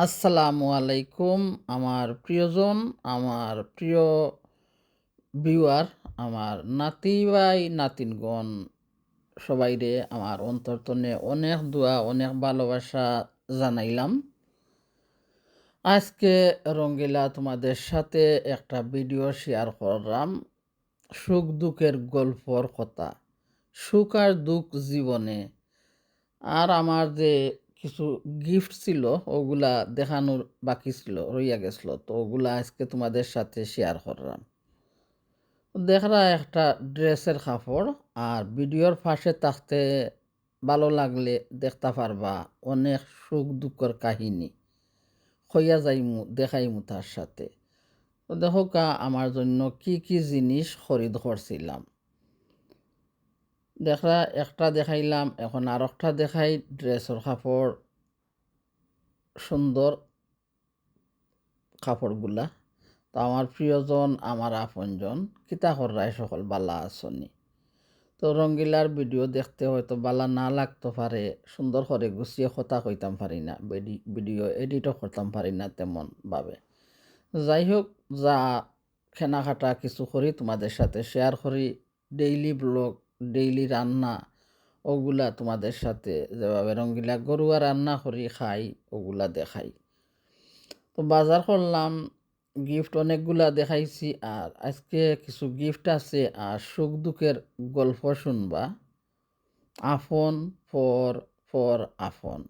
আসসালামু আলাইকুম আমার প্রিয়জন, আমার প্রিয় ভিউয়ার, আমার নাতি ভাই নাতিনগণ সবাইরে আমার অন্তরতনে অনেক দোয়া অনেক ভালোবাসা জানাইলাম। আজকে রঙ্গিলা তোমাদের সাথে একটা ভিডিও শেয়ার করলাম, সুখ দুঃখের গল্পর কথা। সুখ আর দুঃখ জীবনে। আর আমার যে কিছু গিফট ছিল ওগুলা দেখানোর বাকি ছিল, রইয়া গেছিল, তো ওগুলা আজকে তোমাদের সাথে শেয়ার করলাম। দেখরা একটা ড্রেসের কাপড়, আর ভিডিওর পাশে থাকতে ভালো লাগলে দেখতে পারবা অনেক সুখ দুঃখের কাহিনী হইয়া যাইমু, দেখাইমু তার সাথে। তো দেখো কা আমার জন্য কি কি জিনিস খরিদ করছিলাম। দেখরা একটা দেখাইলাম, এখন আর একটা দেখাই। ড্রেসের কাপড়, সুন্দর কাপড়গুলা। তো আমার প্রিয়জন, আমার আপনজন কিতা কররায় সকল বালা আসনি। তো রঙ্গিলার ভিডিও দেখতে হয়তো বালা না লাগতে পারে, সুন্দর করে গুছিয়ে কথা কইতাম পারি না, ভিডিও এডিটও করতাম পারি না তেমন ভাবে। যাই হোক, যা কেনাকাটা কিছু করি তোমাদের সাথে শেয়ার করি। ডেইলি ব্লগ, ডেইলি রান্না, ওগুলা তোমাদের সাথে যেভাবে রঙ্গিলা গরুয়া রান্না করি খাই ওগুলা দেখাই। তো বাজার করলাম, গিফট অনেকগুলা দেখাইছি, আর আজকে কিছু গিফট আছে, আর সুখ দুঃখের গল্প শুনবা। আপন পর পর আপন।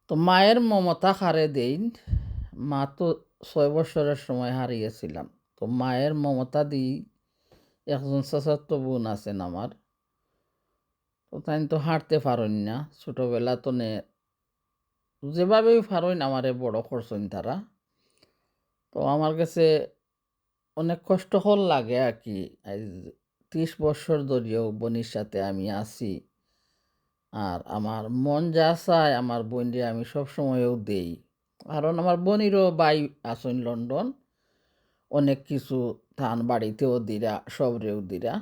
তো মায়ের মমতা হারে দেইন। মা তো 6 বছরের সময় হারিয়েছিলাম। তো মায়ের মমতা দিই। একজন চাচাতো বোন আছেন আমার, তো তাই তো হাঁটতে পারেন না ছোটবেলা তো নে, যেভাবেই পারেন আমারে বড় করছেন তারা। তো আমার কাছে অনেক কষ্টকর লাগে আর কি। আজ 30 বছর ধরেও বোনের সাথে আমি আছি, আর আমার মন যা চায় আমার বোনরে আমি সব সময়ও দেই। কারণ আমার বোনেরও ভাই আছেন লন্ডন, অনেক কিছু থান বাড়িতেও দিরা, সবরেও দিরা।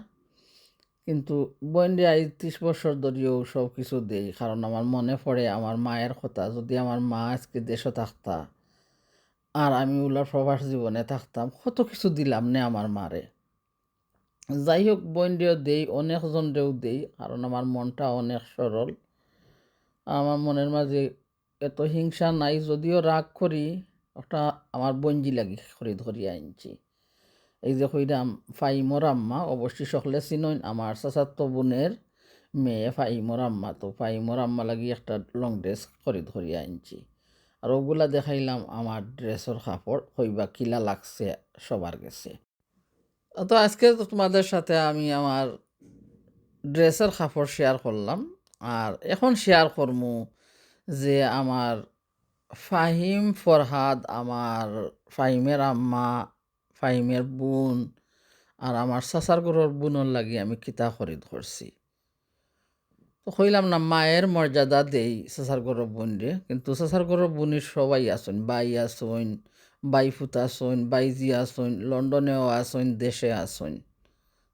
কিন্তু বোনরে আজ 30 বছর ধরেও সব কিছু দেই, কারণ আমার মনে পড়ে আমার মায়ের কথা। যদি আমার মা আজকে দেশে থাকতা আর আমি ওলার প্রবাস জীবনে থাকতাম, কত কিছু দিলাম নে আমার মারে। যাই হোক, বোনরেও দেই, অনেকজনরেও দেই, কারণ আমার মনটা অনেক সরল। আমার মনের মাঝে এত হিংসা নাই, যদিও রাগ করি। একটা আমার বঞ্জি লাগি খরিদ করিয়া আনছি। এই যে কইরাম ফাইমর আম্মা, অবশ্যই সকলে চিনইন, আমার চাচাতো বোনের মেয়ে ফাইমর আম্মা। তো ফাইমর আম্মা লাগি একটা লং ড্রেস খরিদ করিয়া আনছি। আর ওগুলা দেখাইলাম আমার ড্রেসের কাপড়, হইবা কিলা লাগছে সবার গেছে। তো আজকে তো তোমাদের সাথে আমি আমার ড্রেসের কাপড় শেয়ার করলাম। আর এখন শেয়ার করমু যে আমার ফাহিম ফরহাদ, আমার ফাহিমের আম্মা, ফাহিমের বোন, আর আমার চাচার ঘরের বোনের লাগি আমি কিতা খরিদ করছি। তো কইলাম না মায়ের মর্যাদা দেই চাচার ঘরের বোন রে, কিন্তু চাচার ঘরের বোনের সবাই আসুন, বাই আসুন, বাই ফুতা আসুন, বাইজি আসুন, লন্ডনেও আসুন, দেশে আসুন।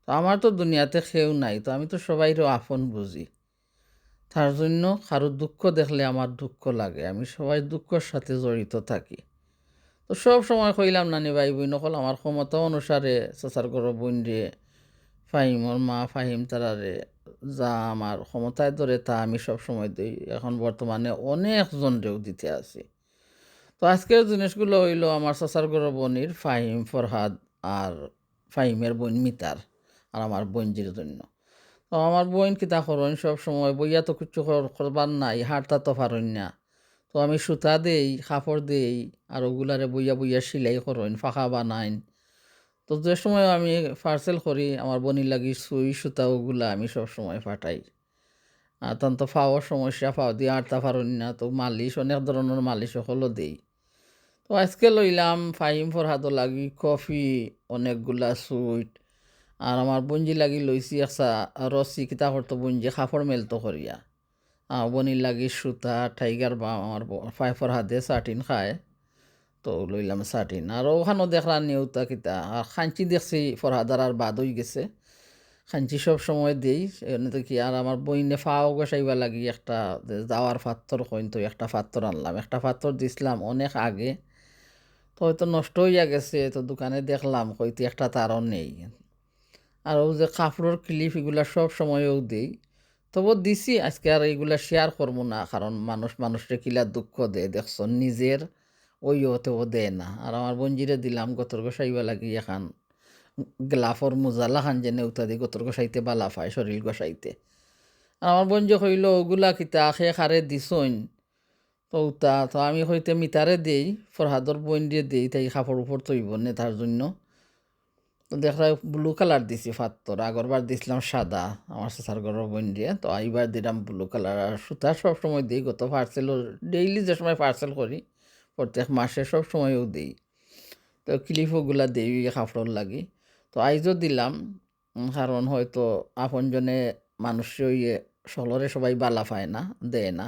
তো আমার তো দুনিয়াতে কেউ নাই, তো আমি তো সবাইরও আপন বুঝি। তার জন্য কারো দুঃখ দেখলে আমার দুঃখ লাগে, আমি সবাই দুঃখের সাথে জড়িত থাকি। তো সব সময় কইলাম নানি ভাই বোন নকল আমার ক্ষমতা অনুসারে চাচার ঘর বোন রে, ফাহিমর মা ফাহিম তারারে যা আমার ক্ষমতায় ধরে তা আমি সব সময় দিই। এখন বর্তমানে অনেকজনরেও দিতে আছি। তো আজকের জিনিসগুলো হইল আমার চাচার ঘর বোনির ফাহিম ফরহাদ, আর ফাহিমের বোন মিতার, আর আমার বোনজির জন্য। তো আমার বোন কিতা করেন, সব সময় বইয়া তো কিছু করবার নাই, হাঁটতা তো পারেন না। তো আমি সুতা দেই, কাপড় দেই, আর ওগুলারে বইয়া বইয়া সিলাই করেন, ফাঁকা বানাইন। তো যে সময় আমি পার্সেল করি আমার বোনির লাগি সুই সুতা ওগুলা আমি সব সময় ফাটাই। আর তখন তো ফাওয়ার সমস্যা, ফাও দিয়ে আটতা পারেন না, তো মালিশ অনেক ধরনের মালিশ সকলও দেই। তো আজকে লইলাম ফাহিম ফরহাদও লাগি কফি, অনেকগুলা সুইট, আর আমার বঞ্জি লাগি লইছি একটা রসি, কিতা করতো বঞ্জি কাপড় মেলতো করিয়া। বনির লাগি সুতা, টাইগার বাম, আমার ফাইফর হাতে সাটিন খায়, তো লইলাম সাটিন। আর ওখানেও দেখলাম নিউতা কিতা, আর খাঞ্চি দেখছি ফরহাদার আর বাদ হয়ে গেছে। খাঞ্চি সব সময় দেই এনে তো কি আর আমার বইনে ফাও গোসাইবা লাগি একটা যাওয়ার পাত্তর কইন তো একটা পাত্তর আনলাম একটা পাত্তর দিছিলাম অনেক আগে তো হয়তো নষ্ট হইয়া গেছে তো দোকানে দেখলাম কইতে একটা তারও নেই আর ও যে কাপড়ের ক্লিপ এগুলা সব সময়ও দেই তবু দিছি আজকে আর এইগুলা শেয়ার করবো না কারণ মানুষরে কিলা দুঃখ দেয় দেখছো নিজের ওইও তো ও দেয় না আর আমার বঞ্জিরে দিলাম গতর গোসাইবা লাগি এখান গ্লাফর মোজালা খান যে নেউতা দি গতর গোসাইতে বালা পায় শরীর গোসাইতে আর আমার বঞ্জ হইল ওগুলা কিতা খে খারে দিছইন তো উতা তো আমি হইতে মিটারে দেই ফরহাদর বইন দিয়ে দেই তাই কাপড় উপর তৈব নে তার জন্য তো দেখা ব্লু কালার দিছি ফাত্তর আগরবার দিছিলাম সাদা আমার সাসার ঘরের বইন দিয়ে তো এইবার দিলাম ব্লু কালার আর সুতা সব সময় দিই গত পার্সেলও ডেইলি যে সময় পার্সেল করি প্রত্যেক মাসে সব সময়ও দিই তো ক্লিপগুলা দেই কাপড়র লাগি তো আইজও দিলাম কারণ হয়তো আপনজনে মানুষ সকলরে সবাই বালা পায় না দেয় না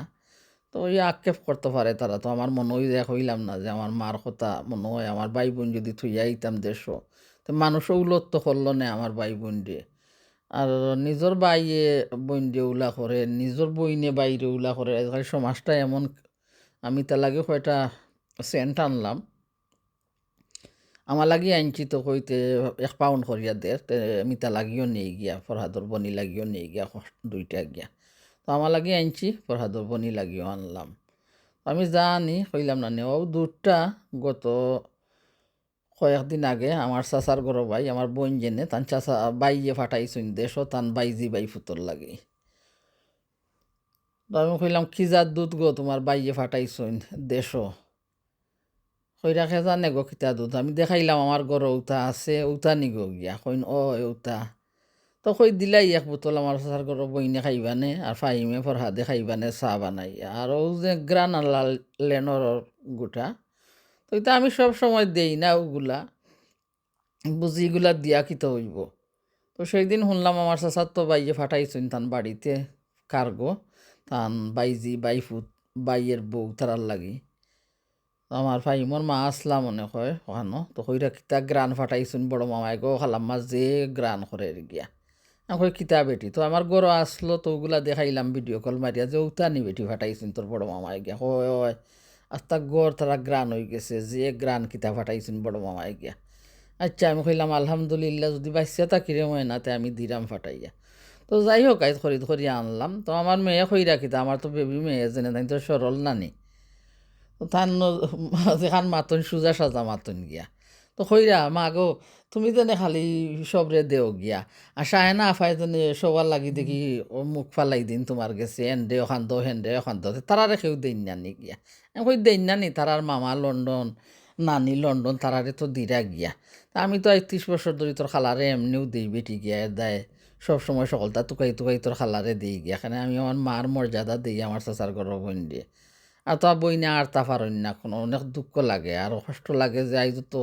তো ওই আক্ষেপ করতে পারে তারা তো আমার মনে হয় দেখ হইলাম না যে আমার মার কথা মনে হয় আমার ভাই বোন যদি থুইয়া আইতাম দেশও তো মানুষও উলত্ত করলো না আমার ভাই বোন দিয়ে আর নিজের বাইয়ে বোন দিয়ে উলা করে নিজের বইনে বাইরে উলা করে আজকাল সমাজটা এমন আমি তা লাগে কয়টা সেন্ট আনলাম আমার লাগি আনছি তো কইতে 1 পাউন্ড করিয়া দে মিতা লাগিও নেই গিয়া ফরহাদর বনি লাগিও নেই গিয়া 2টা গিয়া তো আমার লাগি আনছি ফরহাদর বনি লাগিও আনলাম আমি জানি কইলাম না নেওয়াও দুধটা গত কয়েকদিন আগে আমার চাচার গরো ভাই আমার বোন জেনে তান চাচা বাইয়ে ফাটাইছুন দেশও তান বাইজি বাই ফুতর লাগে তো আমি কইলাম কি যার দুধ গো তোমার বাইয়ে ফাটাইছুন দেশও কইরা খে জানে গো কিতা দুধ আমি দেখাইলাম আমার গরো উতা আছে উতা নিগো গিয়া কইন ও উতা তো কই দিলাই 1 বোতল আমার চাচার গরো বইনে খাইবানে আর ফাইমে ফরহাদে খাইবানে চাহ বানাই আর ও যে গ্রানালা লেনর গোটা তো এটা আমি সব সময় দেই না ওগুলা বুঝি এগুলা দিয়া কিতা হইব তো সেই দিন শুনলাম আমার চাচার তো বাইয়ে ফাটাইছেন তান বাড়িতে কার্গো তান বাইজি বাইফুত বাইয়ের বউ তারার লাগি তো আমার ফাইমর মা আসলা মনে হয় ওখানো তো কইরা কিতা গ্রান ফাটাইছেন বড় মামায় গো খালাম মা যে গ্রান করে গিয়া আমি কই কিতা বেটি তো আমার গরো আসলো তো ওগুলা দেখাইলাম ভিডিও কল মারিয়া যে উতানি বেটি ফাটাইছেন তোর বড় মামায় গিয়া হয় হয় আস্তা গড় তারা গ্রান হয়ে গেছে যে গ্রান কিতা ফাটাইছেন বড় মামায় গিয়া আচ্ছা আমি কইলাম আলহামদুলিল্লাহ যদি বাচ্চা তাকিরে হয় না তাই আমি দিলাম ফাটাইয়া তো যাই হোক আজ খরিদ করিয়া আনলাম তো আমার মেয়ে খই রাখিতা আমার তো বেবি মেয়ে জেনে তাই তো সরল নানি তো তার যেখান মাতন সুজা সাজা মাতন গিয়া তো খইরা মা গো তুমি যেনে খালি সবরে দেও গিয়া আর সাহেনা আফাই যেনে সবার লাগি দেখি ও মুখ ফালাই দিন তোমার গেছে এন্ডে ওখান দো হেন্ডে ওখান দো তারা রেখেও দেন নানি গিয়া আমি কই দেন নানি তারার মামা লন্ডন নানি লন্ডন তারারে তো দিরা গিয়া তা আমি তো 30 বছর ধরে তোর খালারে এমনিও দিই বেটি গিয়া দেয় সব সময় সকলটা টুকাই টুকাই তোর খালারে দিই গিয়া এখানে আমি আমার মার মর্যাদা দিই আমার চাচার গর্ব বোন দিয়ে আর তো বই না আর তা পারেন না কোনো অনেক দুঃখ লাগে আর কষ্ট লাগে যে আইজ তো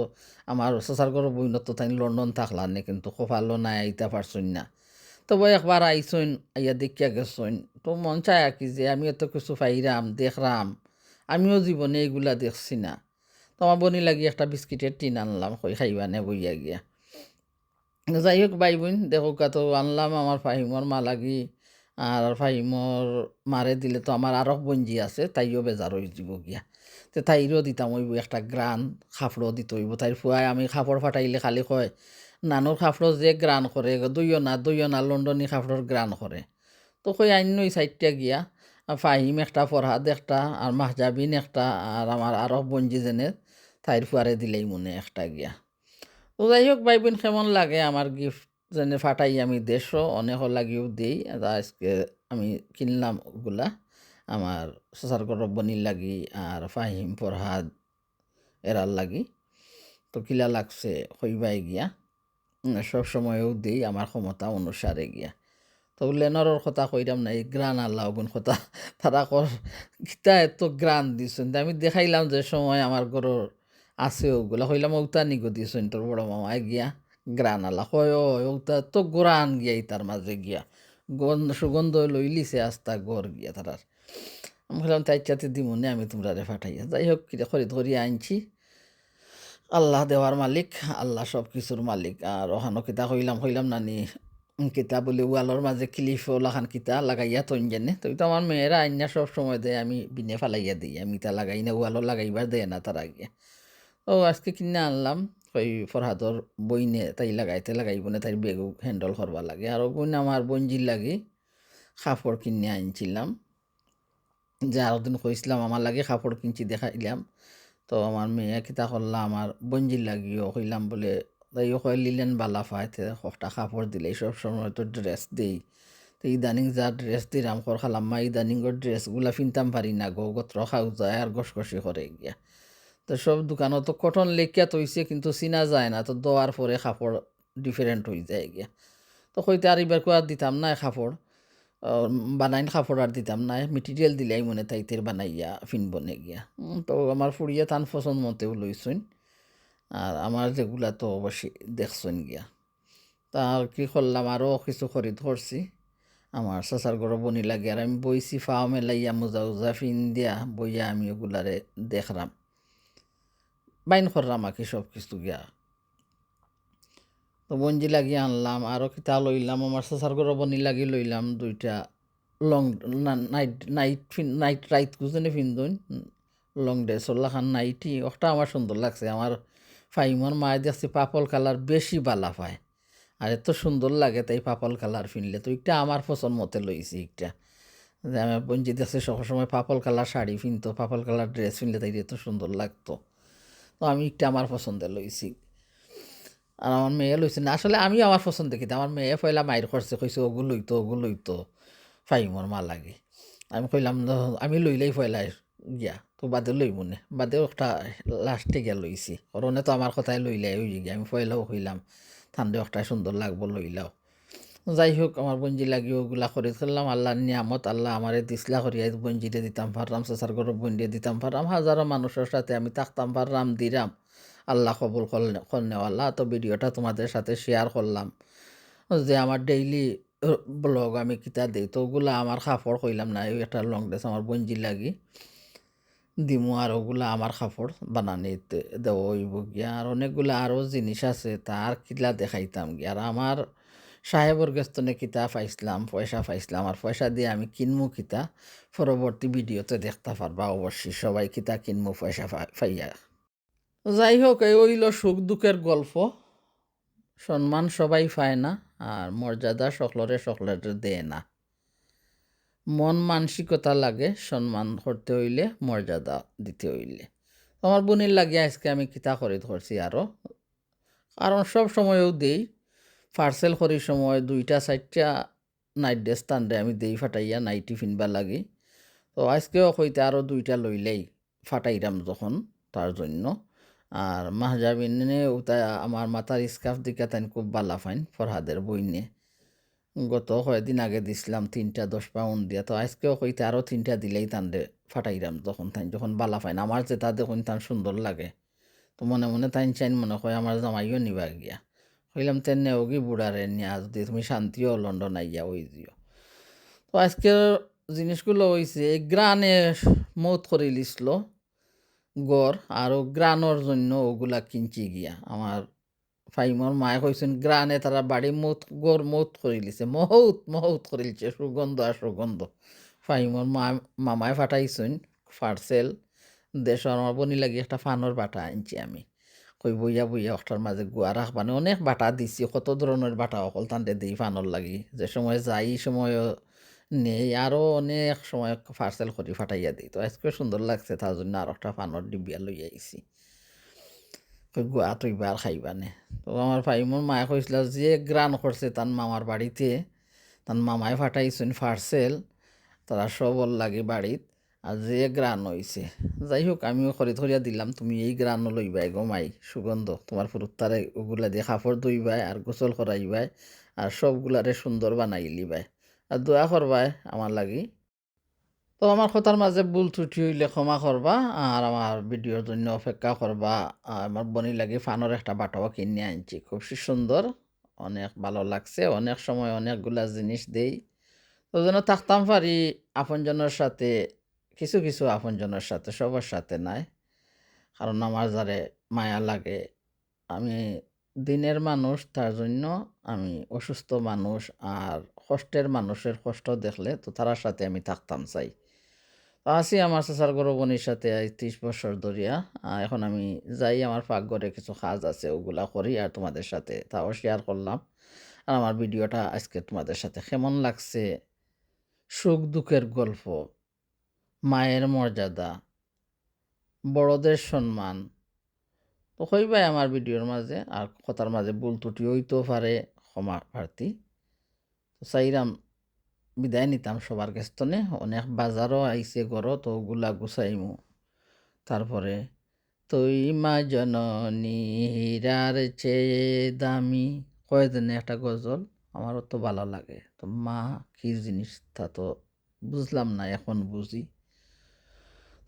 আমার চাচার গর্ব বই তো তাই লন্ডন থাকলাম না কিন্তু কপালও নাই আইতা পারছইন না তবে একবার আইসইন আইয়া দেখিয়া গেছইন তো মন চায় আর কি যে আমি এত কিছু পাইরাম দেখরাম আমিও জীবনে এইগুলা দেখছি না তো আমার বনি লাগি একটা বিস্কিটের টিন আনলাম কই খাইবা নে বইয়া গিয়া যাই হোক ভাই বোন দেখো তো আনলাম আমার ফাহিমর মা লাগি আর ফাহিমর মারে দিলে তো আমার আরও বঞ্জি আছে তাইও বেজার হয়ে যাব গিয়া তো তাইরও দিতাম হইব একটা গ্রান খাফড়ও দিতে হইব তাই ফুয়াই আমি খাফড় ফাটাইলে খালি কয় নানুর খাফড় যে গ্রান করে দইও না লন্ডনী খাফড়র গ্রান করে তো কই আইন ওই সাইডটা গিয়া ফাহিম একটা ফরহাদ একটা আর মাহজাবিন একটা আর আমার আরও বঞ্জি যেনে তাইর ফুয়ারে দিলেই মনে একটা গিয়া তো যাই হোক ভাই বোন কেমন লাগে আমার গিফট যেনে ফাটাই আমি দেশও অনেক লাগিও দিই আজকে আমি কিনলাম ওগুলা আমার চাচার গরব্বনির লাগি আর ফাহিম ফরহাদ এরার লাগি তো কিলা লাগছে হইবাই গিয়া সব সময়ও দিই আমার ক্ষমতা অনুসারে গিয়া তো লেনরের কথা কইরাম না এই গ্রান আল্লাহ গুণ কথা তারা কর গীতা এত গ্রান দিছেন আমি দেখাইলাম যে সময় আমার ঘরের আছে ওগুলা কইলাম ওটা নিগো দিছেন তোর বড় মামায় গিয়া গ্রান আল্লাহ কয় ওটা তো গ্রান গিয়াই তার মাঝে গিয়া সুগন্ধ লইলিছে আস্তা গড় গিয়া তারার আমি বললাম তাই চাতে দিমনে আমি তোমরা রে ফাটাইয়া যাই হোক কিটা খরিদ করিয়া আনছি আল্লাহ দেওয়ার মালিক আল্লাহ সব কিছুর মালিক আর ওখানো কিতা কইলাম নানি কিতা বলে ওয়ালের মাঝে ক্লিপ ওলাখান কিতা লাগাইয়া থইন জানে তো এটা আমার মেয়েরা আইনা সব সময় দেয় আমি বিনে ফালাইয়া দিই আমি তা লাগাই না ওয়ালও লাগাইবার দেয় না তার আগে ও আজকে কিনে আনলাম ওই ফরহাদর বইনে তাই লাগাইতে লাগাইব না তাই বেগু হ্যান্ডল করবা লাগে আর বইনে আমার বঞ্জির লাগে কাপড় কিনে আনছিলাম যে আরো দিন কইছিলাম আমার লাগে কাপড় কিনছি দেখাইলাম তো আমার মেয়ে কিতা করলাম আমার বঞ্জির লাগিও কইলাম বলে তাইও কয় লিলেন বালা ফাইতে একটা কাপড় দিলে সব সময় তো ড্রেস দিই তো ইদানিং যা ড্রেস দিলাম কর খালাম মা ইদানিংর ড্রেসগুলা ফিনতাম পারি না গো গত্র খাও যায় আর গসগসি করে গিয়া তো সব দোকানত তো কটন লেখিয়া তৈছে কিন্তু চিনা যায় না তো দেওয়ার পরে কাপড় ডিফারেন্ট হয়ে যায় গিয়া তো কইতে আর এবার আর দিতাম না কাপড় বানাইন কাপড় আর দিতাম না মেটেরিয়াল দিলাই মনে তাইতের বানাইয়া ফিনবনে গিয়া তো আমার ফুড়িয়া তান পছন্দ মতেও লইছুন আর আমার যেগুলা তো অবশ্যই দেখছুন গিয়া তা আর কি করলাম আরও কিছু খরিদ করছি আমার চাচার ঘর বনি লাগে আর আমি বইছি ফাও মেলাইয়া মোজা উজা ফিন দিয়া বইয়া আমি ওগুলারে দেখলাম বাইন করলাম আর কি সব কিছু গিয়া তো বঞ্জি লাগিয়ে আনলাম আরও কিতা লইলাম আমার চাচার ঘর বনি লাগি লইলাম দুইটা long night night night right কুজনে ফিন্দুন লং ড্রেস ওল্লাখান নাইটি ওটা আমার সুন্দর লাগছে আমার ফাইমর মায়ে দেখছি পাপল কালার বেশি বালা পায় আর এত সুন্দর লাগে তাই পাপল কালার ফিনলে তো একটা আমার পছন্দ মতে লইছি একটা যে আমার বঞ্জি দেখছি সবসময় পাপল colour sari ফিনতো পাপল colour dress Finlay তাই এত সুন্দর লাগতো তো আমি একটা আমার পছন্দের লইছি আর আমার মেয়ে লইছে না আসলে আমি আমার পছন্দ কিতা আমার মেয়ে পয়লা মায়ের খরচে কইছে ওগু লইতো ফাইমর মা লাগে আমি কইলাম আমি লইলেই পয়লা গিয়া তো বাদে লইব নে বাদেও একটা লাস্টে গিয়া লইছি করণে তো আমার কথাই লইলাই ওই গিয়া আমি পয়লাও কইলাম ঠান্ডা একটা সুন্দর লাগবো লইলাও যাই হোক আমার বঞ্জি লাগি ওগুলা খরিদ করলাম আল্লাহর নিয়ামত আল্লাহ আমারে দিসলা করিয়া বঞ্জিতে দিতাম পারলাম চাচার ঘর বঞ্জিয়ে দিতাম পারলাম হাজারো মানুষের সাথে আমি থাকতাম পারলাম দিলাম আল্লাহ কবুল করনেওয়াল্লাহ তো ভিডিওটা তোমাদের সাথে শেয়ার করলাম যে আমার ডেইলি ব্লগ আমি কিতা দিই তো ওগুলা আমার কাপড় কইলাম না ওই একটা লং ড্রেস আমার বঞ্জি লাগি দিমু আর ওগুলা আমার কাপড় বানানিতে দেওয়া হইব গিয়া আর অনেকগুলা আরও জিনিস আছে তার কিলা দেখাইতাম গিয়া আর আমার সাহেবর গেস্তনে কিতা পাইছিলাম পয়সা পাইছিলাম আর পয়সা দিয়ে আমি কিনমু কিতা পরবর্তী ভিডিওতে দেখতে পারবা অবশ্যই সবাই কিতা কিনমু পয়সা পাইয়া যাই হোক এই হইল সুখ দুঃখের গল্প সম্মান সবাই পায় না আর মর্যাদা সকলের দেয় না মন মানসিকতা লাগে সম্মান করতে হইলে মর্যাদা দিতে হইলে আমার বোনের লাগিয়ে আজকে আমি কিতা খরিদ করছি আরও কারণ সব সময়ও দেই পার্সেল করির সময় 2টা 4টা নাইট ড্রেস টানলে আমি দেই ফাটাইয়া নাইটি ফিনবা লাগি তো আজকেও হইতে আরও 2টা লইলেই ফাটাইরাম যখন তার জন্য আর মাহজাবিনে ওটা আমার মাথার স্কার্ফ দিকে তাই খুব বালা ফাইন ফরহাদের বইনে গত কয়েকদিন আগে দিছিলাম 3টা 10 পাউন্ড দিয়া তো আজকেও কইতে আরও 3টা দিলেই তানরে ফাটাইরাম যখন বালা ফাইন আমার যে তা দেখুন তান সুন্দর লাগে তো মনে মনে তাইন চাইন মনে হয় আমার জামাইও নিবা গিয়া কইলাম তেনে ওগি বুড়ারে নিয়া যদি তুমি শান্তিও লন্ডন আইয়া ওই দিও তো আজকের জিনিসগুলো হয়েছে গ্রানে মৌত করে লিছিল গড় আরও গ্রানোর জন্য ওগুলা কিনছি গিয়া আমার ফাইমর মায়ে কইছেন গ্রানে তারা বাড়ি গড় মৌত করে লিছে মহৌত করে লিছে সুগন্ধ আর সুগন্ধ ফাইমর মামায় ফাটাইছেন পার্সেল দেশ আমার বনি লাগি একটা ফানোর বাটা আনছি আমি কই বইয়া ওটার মাঝে গুয়া রাখবানে অনেক বাটা দিছি কত ধরনের বাটা অকল তান্ডে দিই ফানোর লাগি যে সময় যাই সময় নেই আরও অনেক সময় পার্সেল করে ফাটাইয়া দিই তো আজকে সুন্দর লাগছে তার জন্য আর একটা ফানোর ডিবিয়া লই আইছি কই গুয়া তৈবা আর খাইবানে তো আমার ভাইমোর মায়ে কইছিল যে গ্রান করছে তার মামার বাড়িতে তার মামায় ফাটাইছেন পার্সেল তারা সবল লাগে বাড়িত আর যে গ্রান হইছে যাই হোক আমিও খরিদ করিয়া দিলাম তুমি এই গ্রানও লইবাই গো মাই সুগন্ধ তোমার ফুরুত্তারে ওগুলা দিয়ে কাপড় ধুইবাই আর গোসল করাইবাই আর সবগুলারে সুন্দর বানাই লিবাই আর দোয়া করবাই আমার লাগি তো আমার কথার মাঝে ভুল ত্রুটি হইলে ক্ষমা করবা আর আমার ভিডিওর জন্য অপেক্ষা করবা আমার বনি লাগে ফানোর একটা বাটাও কিনে আনছি খুব সুন্দর অনেক ভালো লাগছে অনেক সময় অনেকগুলা জিনিস দেই তো যেন থাকতাম পারি আপনজনের সাথে কিছু কিছু আপনজনের সাথে সবার সাথে নাই কারণ আমার যারে মায়া লাগে আমি দিনের মানুষ তার জন্য আমি অসুস্থ মানুষ আর কষ্টের মানুষের কষ্ট দেখলে তো তার সাথে আমি থাকতাম চাই। তো আছি আমার চাচার গরু বোনের সাথে আজ 30 বছর ধরিয়া। এখন আমি যাই আমার পাকঘরে কিছু কাজ আছে ওগুলা করি আর তোমাদের সাথে তাও শেয়ার করলাম। আর আমার ভিডিওটা আজকে তোমাদের সাথে কেমন লাগছে, সুখ দুঃখের গল্প, মায়ের মর্যাদা, বড়দের সম্মান, তো হইবাই আমার ভিডিওর মাঝে আর কথার মাঝে ভুল ত্রুটি হইতেও পারে, ক্ষমা প্রার্থী। তো চাইরাম বিদায় নিতাম সবার কাছ থেকে। অনেক বাজারও আইছে ঘরও তো ওগুলা গুছাইমু। তারপরে তুই মা জননী হীরার চেয়ে দামি, কয়েকদিনে একটা গজল আমারও তো ভালো লাগে। তো মা কি জিনিস তা তো বুঝলাম না, এখন বুঝি।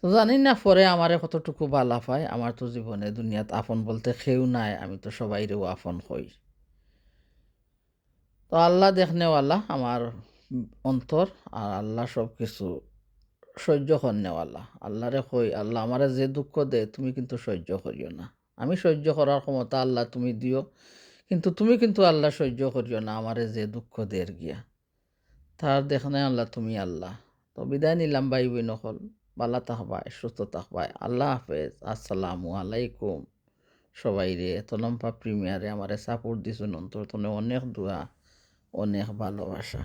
তো জানি না পরে আমারে কতটুকু বালা পায়। আমার তো জীবনে দুনিয়াত আপন বলতে কেউ নাই, আমি তো সবাইরেও আপন হই। তো আল্লাহ দেখনেওয়ালা আমার অন্তর, আর আল্লাহ সব কিছু সহ্য করনেওয়ালা। আল্লাহরে কই, আল্লাহ আমারে যে দুঃখ দে তুমি কিন্তু সহ্য করিও না। আমি সহ্য করার ক্ষমতা আল্লাহ তুমি দিও, কিন্তু তুমি কিন্তু আল্লাহ সহ্য করিও না আমারে যে দুঃখ দের গিয়া। তার দেখনে আল্লাহ তুমি আল্লাহ। তো বিদায় নিলাম ভাই বোন সকল। ভালো থাকবাই, সুস্থ থাকবাই। আল্লাহ হাফেজ। আসসালামু আলাইকুম। সবাইরে এত লম্বা প্রিমিয়ারে আমারে সাপোর্ট দিছুন, অন্তর তনে অনেক দোয়া, অনেক ভালোবাসা।